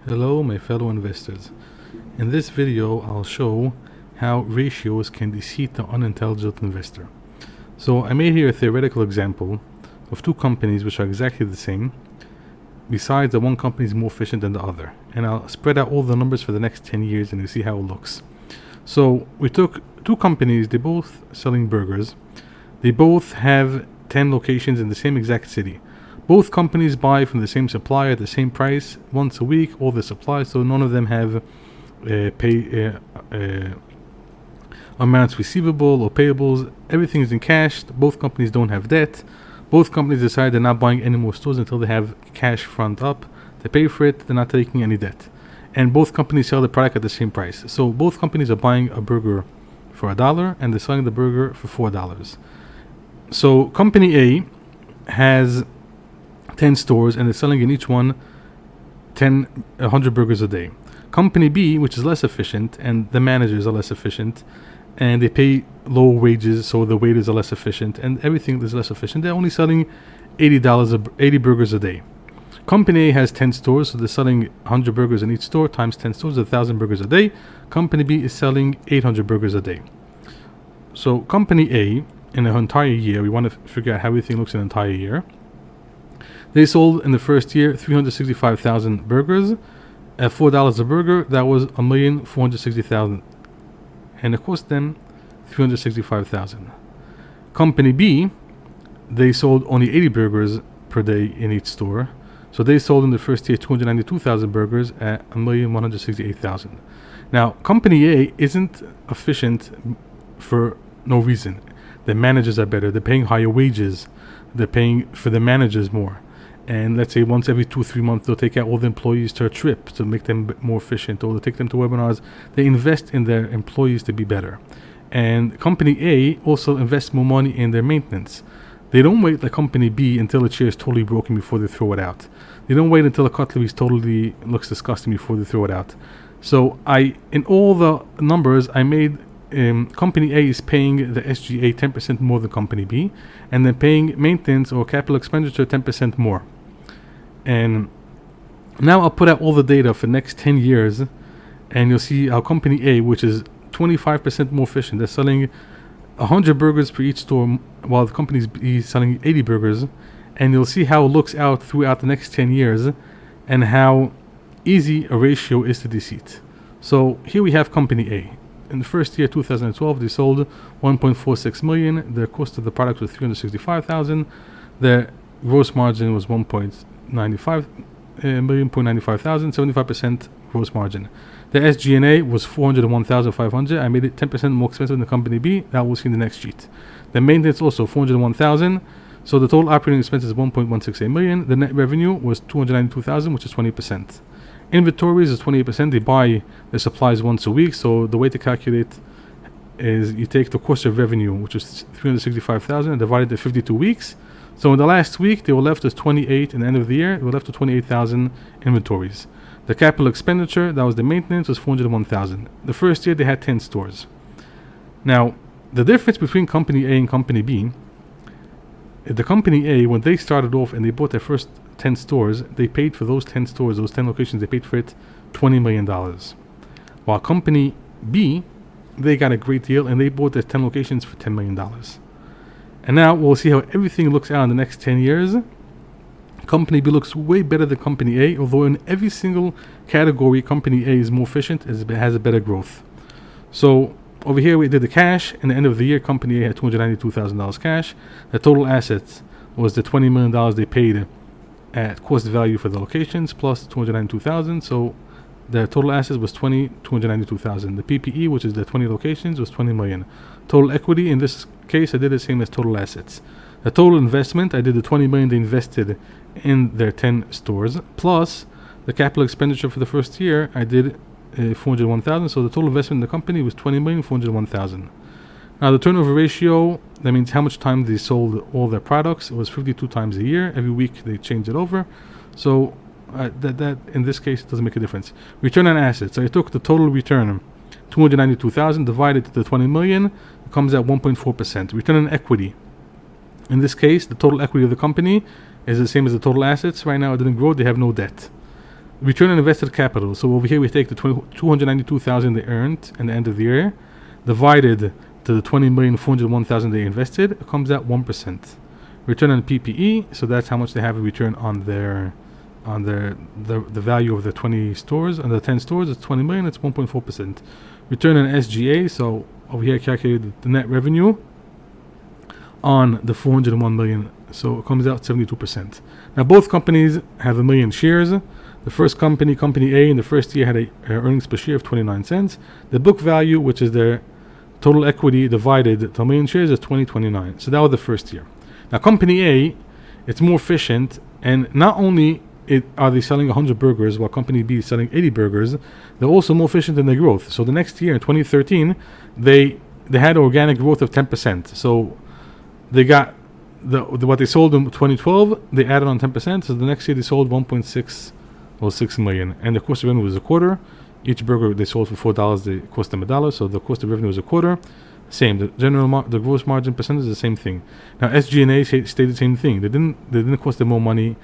Hello my fellow investors. In this video I'll show how ratios can deceive the unintelligent investor. So I made here a theoretical example of two companies which are exactly the same, besides that one company is more efficient than the other. And I'll spread out all the numbers for the next 10 years and you see how it looks. So we took two companies, they're both selling burgers. They both have 10 locations in the same exact city. Both companies buy from the same supplier at the same price once a week, all the supplies, so none of them have amounts receivable or payables. Everything is in cash. Both companies don't have debt. Both companies decide they're not buying any more stores until they have cash front up. They pay for it, they're not taking any debt. And both companies sell the product at the same price. So both companies are buying a burger for $1 and they're selling the burger for $4. So company A has 10 stores and they're selling in each one 100 burgers a day. Company B, which is less efficient and the managers are less efficient and they pay low wages, so the waiters are less efficient and everything is less efficient, they're only selling $80 80 burgers a day. Company A has 10 stores, so they're selling 100 burgers in each store times 10 stores, 1,000 burgers a day. Company B is selling 800 burgers a day. So company A, in an entire year, we want to figure out how everything looks in an entire year. They sold in the first year 365,000 burgers at $4 a burger. That was 1,460,000, and it cost them 365,000. Company B, they sold only 80 burgers per day in each store, so they sold in the first year 292,000 burgers at 1,168,000. Now, Company A isn't efficient for no reason. The managers are better. They're paying higher wages. They're paying for the managers more. And let's say once every 2-3 months they'll take out all the employees to a trip to make them more efficient, or they'll take them to webinars. They invest in their employees to be better. And Company A also invests more money in their maintenance. They don't wait like Company B until the chair is totally broken before they throw it out. They don't wait until the cutlery totally looks disgusting before they throw it out. So in all the numbers I made, Company A is paying the SGA 10% more than Company B, and they're paying maintenance or capital expenditure 10% more. And now I'll put out all the data for the next 10 years, and you'll see how Company A, which is 25% more efficient, they're selling 100 burgers per each store, while the Company B is selling 80 burgers, and you'll see how it looks out throughout the next 10 years, and how easy a ratio is to deceit. So here we have Company A. In the first year, 2012, they sold 1.46 million. The cost of the product was 365,000. Their gross margin was 1.95 million, 75% gross margin. The SG&A was 401,500. I made it 10% more expensive than Company B. That we'll see in the next sheet. The maintenance also 401,000. So the total operating expenses is 1.168 million. The net revenue was 292,000, which is 20%. Inventories is 28%. They buy the supplies once a week. So the way to calculate is you take the cost of revenue, which is 365,000, and divide it by 52 weeks. So in the last week, they were left with 28. In the end of the year, they were left with 28,000 inventories. The capital expenditure, that was the maintenance, was 401,000. The first year, they had 10 stores. Now, the difference between Company A and Company B, the Company A, when they started off and they bought their first 10 stores, they paid for those 10 stores, those 10 locations, they paid for it $20 million. While Company B, they got a great deal and they bought their 10 locations for $10 million. And now we'll see how everything looks out in the next 10 years. Company B looks way better than Company A, although in every single category, Company A is more efficient, has a better growth. So over here we did the cash. In the end of the year, Company A had $292,000 cash. The total assets was the $20 million they paid at cost value for the locations plus 292,000. So the total assets was 292,000. The PPE, which is the 20 locations, was 20 million. Total equity, in this case, I did the same as total assets. The total investment, I did the 20 million they invested in their 10 stores, plus the capital expenditure for the first year, I did 401,000. So the total investment in the company was 20,401,000. Now the turnover ratio, that means how much time they sold all their products. It was 52 times a year. Every week they change it over. So that in this case it doesn't make a difference. Return on assets. So I took the total return, 292,000, divided to the 20 million. It comes at 1.4%. Return on equity. In this case, the total equity of the company is the same as the total assets. Right now it didn't grow. They have no debt. Return on invested capital. So over here we take the 292,000 they earned at the end of the year, divided to the 20,401,000 they invested. It comes out 1%. Return on PPE. So that's how much they have a return on the value of the 20 stores and the 10 stores. It's 20 million. It's 1.4%. Return on SGA. So over here I calculated the net revenue on the 401 million. So it comes out 72%. Now both companies have 1 million shares. The first company, Company A, in the first year had a earnings per share of 29 cents. The book value, which is their total equity divided to 1 million shares, is 2029. So that was the first year. Now Company A, it's more efficient, and not only are they selling 100 burgers while Company B is selling 80 burgers, they're also more efficient in their growth. So the next year, in 2013, they had organic growth of 10%. So they got what they sold in 2012, they added on 10%. So the next year they sold 6 million, and the cost of revenue was a quarter. Each burger they sold for $4, they cost them $1, so the cost of revenue was a quarter. Same, the gross margin percentage is the same thing. Now SG&A stayed the same thing. They didn't cost them more money.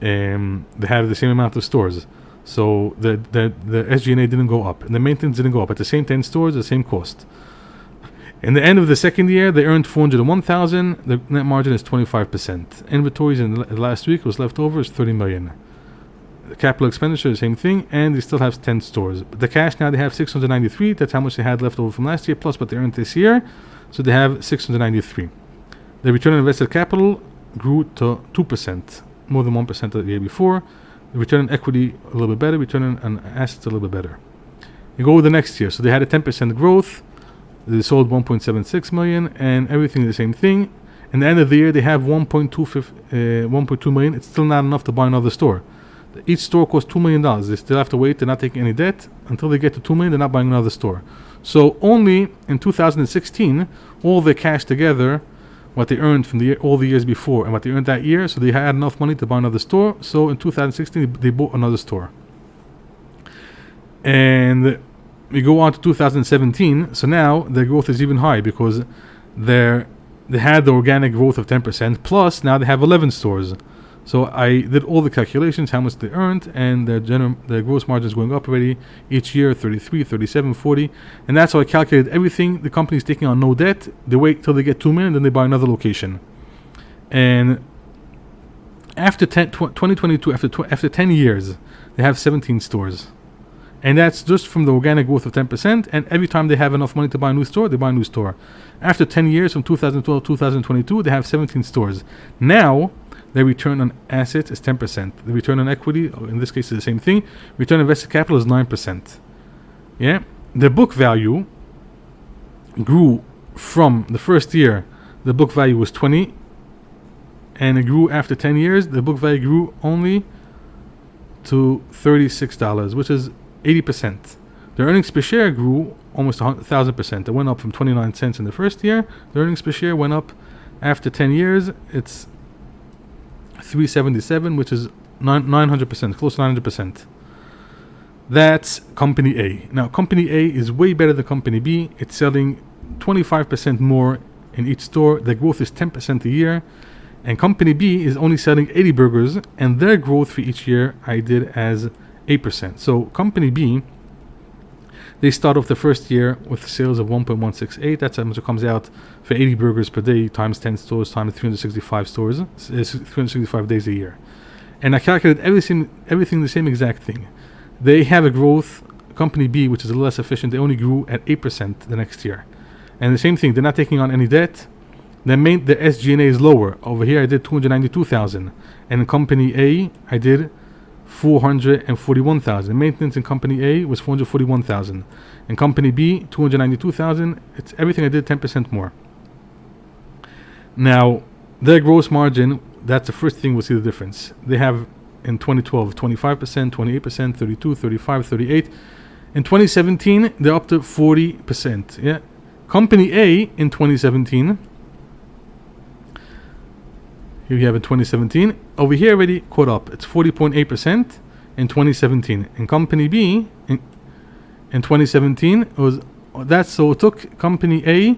They have the same amount of stores, so the SG&A didn't go up, and the maintenance didn't go up. At the same 10 stores, the same cost. In the end of the second year, they earned 401,000. The net margin is 25%. Inventories in the last week was left over is 30 million. The capital expenditure, the same thing, and they still have 10 stores. But the cash now they have 693. That's how much they had left over from last year, plus what they earned this year. So they have 693. The return on invested capital grew to 2%, more than 1% the year before. The return on equity a little bit better. Return on assets a little bit better. You go with the next year. So they had a 10% growth. They sold 1.76 million, and everything the same thing. In the end of the year, they have 1.2 million. It's still not enough to buy another store. Each store costs $2 million. They still have to wait. They're not taking any debt. Until they get to $2 million, they're not buying another store. So only in 2016, all the cash together, what they earned from all the years before and what they earned that year, so they had enough money to buy another store. So in 2016, they bought another store. And we go on to 2017. So now their growth is even high because they had the organic growth of 10%, plus now they have 11 stores. So I did all the calculations, how much they earned, and their gross margin is going up already each year, 33, 37, 40. And that's how I calculated everything. The company's taking on no debt. They wait till they get 2 million, then they buy another location. And after 2022, after 10 years, they have 17 stores. And that's just from the organic growth of 10%. And every time they have enough money to buy a new store, they buy a new store. After 10 years, from 2012 to 2022, they have 17 stores. Now, their return on assets is 10%. The return on equity, in this case, is the same thing. Return on invested capital is 9%. Yeah? The book value grew from the first year. The book value was 20. And it grew after 10 years. The book value grew only to $36, which is 80%. The earnings per share grew almost 1,000%. It went up from 29 cents in the first year. The earnings per share went up after 10 years. It's 377, which is 900%, close to 900%. That's Company A. Now, Company A is way better than Company B. It's selling 25% more in each store. Their growth is 10% a year. And Company B is only selling 80 burgers, and their growth for each year I did as 8%. So Company B, they start off the first year with sales of 1.168. That's how much it comes out for 80 burgers per day times 10 stores times 365 stores, 365 days a year. And I calculated everything the same exact thing. They have a growth, Company B, which is a little less efficient, they only grew at 8% the next year. And the same thing, they're not taking on any debt. The SG&A is lower. Over here I did 292,000. And in Company A, I did 441,000. Maintenance in Company A was 441,000. In Company B, 292,000. It's everything I did 10% more. Now, their gross margin, that's the first thing we'll see the difference. They have in 2012 25%, 28%, 32, 35, 38. In 2017, they're up to 40%. Yeah. Company A in 2017, here you have in 2017. Over here already caught up. It's 40.8% in 2017. In Company B, in 2017, so it took Company A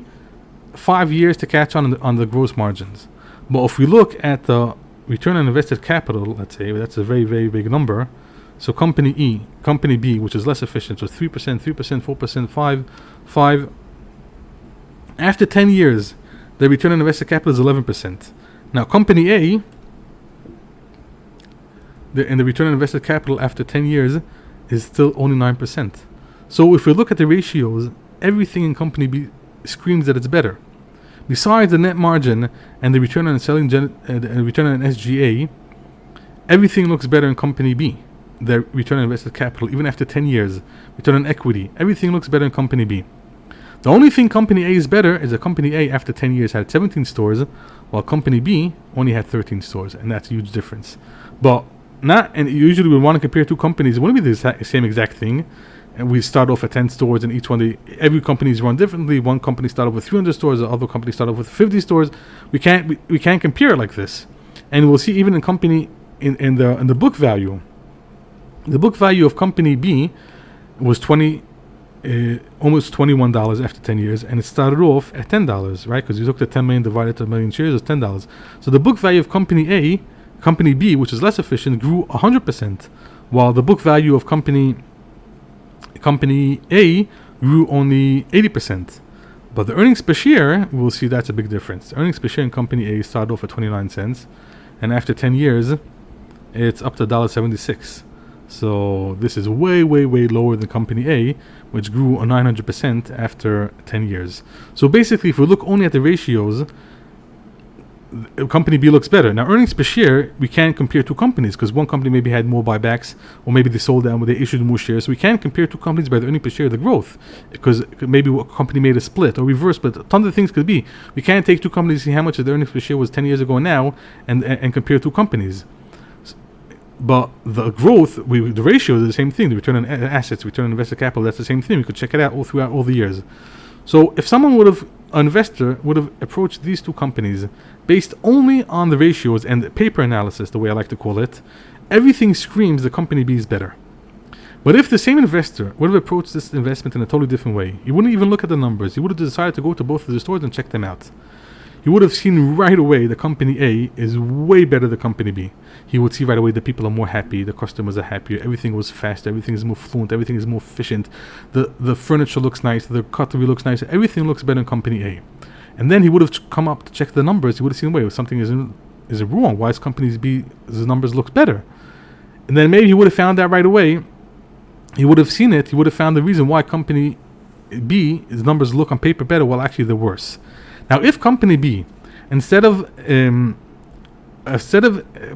5 years to catch on the gross margins. But if we look at the return on invested capital, let's say that's a very, very big number. So company B, which is less efficient, was 3%, 3%, 4%, 5. After 10 years, the return on invested capital is 11%. Now, company A, the return on invested capital after 10 years is still only 9%. So if we look at the ratios, everything in company B screams that it's better. Besides the net margin and the return on return on SGA, everything looks better in company B. The return on invested capital, even after 10 years, return on equity, everything looks better in company B. The only thing company A is better is that company A after 10 years had 17 stores, while company B only had 13 stores, and that's a huge difference. But and usually we want to compare two companies, it wouldn't be the same exact thing. And we start off at 10 stores, and each one, every company is run differently. One company started with 300 stores, the other company started with 50 stores. We can't compare it like this. And we'll see even in company in the book value. The book value of company B was almost $21 after 10 years, and it started off at $10, right? Because you looked at 10 million divided to a million shares, it's $10. So the book value of company B, which is less efficient, grew 100%, while the book value of company A grew only 80%. But the earnings per share, we'll see that's a big difference. The earnings per share in company A started off at 29 cents, and after 10 years, it's up to $1.76. So this is way, way, way lower than company A, which grew 900% after 10 years. So basically, if we look only at the ratios, company B looks better. Now, earnings per share, we can't compare two companies because one company maybe had more buybacks, or maybe they sold them, or they issued more shares. So we can't compare two companies by the earnings per share, the growth, because maybe a company made a split or reverse split. Tons of things could be. We can't take two companies and see how much the earnings per share was 10 years ago and now, and compare two companies. But the growth, the ratio is the same thing. The return on assets, return on invested capital, that's the same thing. We could check it out throughout all the years. So if an investor would have approached these two companies based only on the ratios and the paper analysis, the way I like to call it, everything screams the company B is better. But if the same investor would have approached this investment in a totally different way, he wouldn't even look at the numbers. He would have decided to go to both of the stores and check them out. He would have seen right away the company A is way better than company B. He would see right away that people are more happy, the customers are happier, everything was faster, everything is more fluent, everything is more efficient, the furniture looks nice, the cutlery looks nice, everything looks better in company A. And then he would have come up to check the numbers. He would have seen, wait, something is wrong. Why is company B's numbers look better? And then maybe he would have found that right away. He would have seen it. He would have found the reason why company B's numbers look on paper better, while actually they're worse. Now, if company B, instead of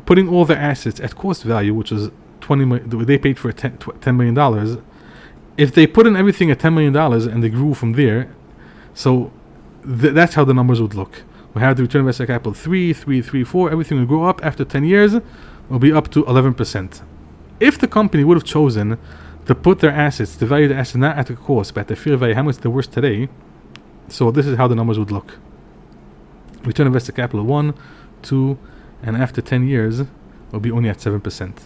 putting all their assets at cost value, which is they paid for $10 million, if they put in everything at $10 million and they grew from there, so that's how the numbers would look. We have the return on invested capital 3, 4, everything will grow up. After 10 years, it will be up to 11%. If the company would have chosen to put their assets, to value the assets not at the cost, but at the fair value, how much they're worth today, so this is how the numbers would look. Return on invested capital 1, 2, and after 10 years, it will be only at 7%.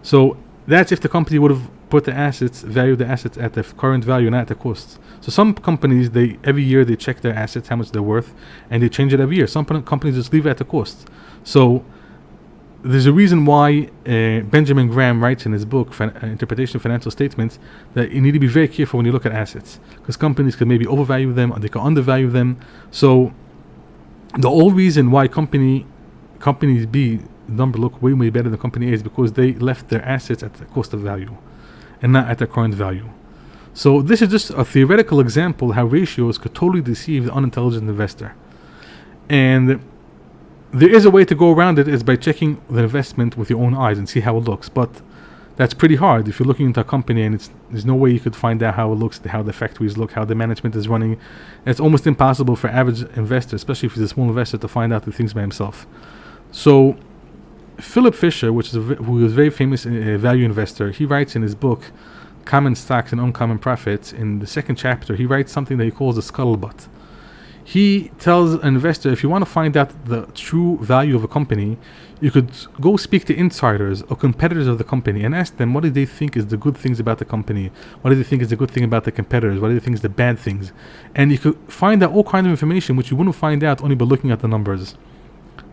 So that's if the company would have put the assets, value the assets at the current value, not at the cost. So some companies, every year they check their assets, how much they're worth, and they change it every year. Some companies just leave it at the cost. So there's a reason why Benjamin Graham writes in his book, Interpretation of Financial Statements, that you need to be very careful when you look at assets, because companies could maybe overvalue them or they could undervalue them. So the whole reason why company B number look way, way better than company A is because they left their assets at the cost of value and not at their current value. So this is just a theoretical example how ratios could totally deceive the unintelligent investor. And there is a way to go around it, is by checking the investment with your own eyes and see how it looks. But that's pretty hard if you're looking into a company and there's no way you could find out how it looks, how the factories look, how the management is running. It's almost impossible for average investor, especially if he's a small investor, to find out the things by himself. So Phillip Fisher, who is a very famous value investor, he writes in his book Common Stocks and Uncommon Profits, in the second chapter, he writes something that he calls the scuttelbutt. He tells an investor, if you want to find out the true value of a company, you could go speak to insiders or competitors of the company and ask them what do they think is the good things about the company, what do they think is the good thing about the competitors, what do they think is the bad things. And you could find out all kinds of information which you wouldn't find out only by looking at the numbers.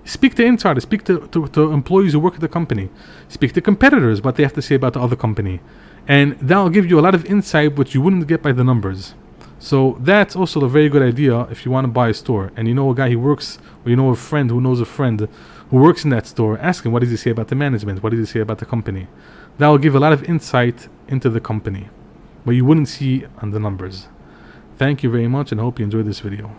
Speak to insiders, speak to employees who work at the company, speak to competitors, what they have to say about the other company. And that'll give you a lot of insight which you wouldn't get by the numbers. So that's also a very good idea if you want to buy a store and you know a guy who works, or you know a friend who knows a friend who works in that store. Ask him, what does he say about the management? What does he say about the company? That will give a lot of insight into the company, but you wouldn't see on the numbers. Thank you very much, and I hope you enjoyed this video.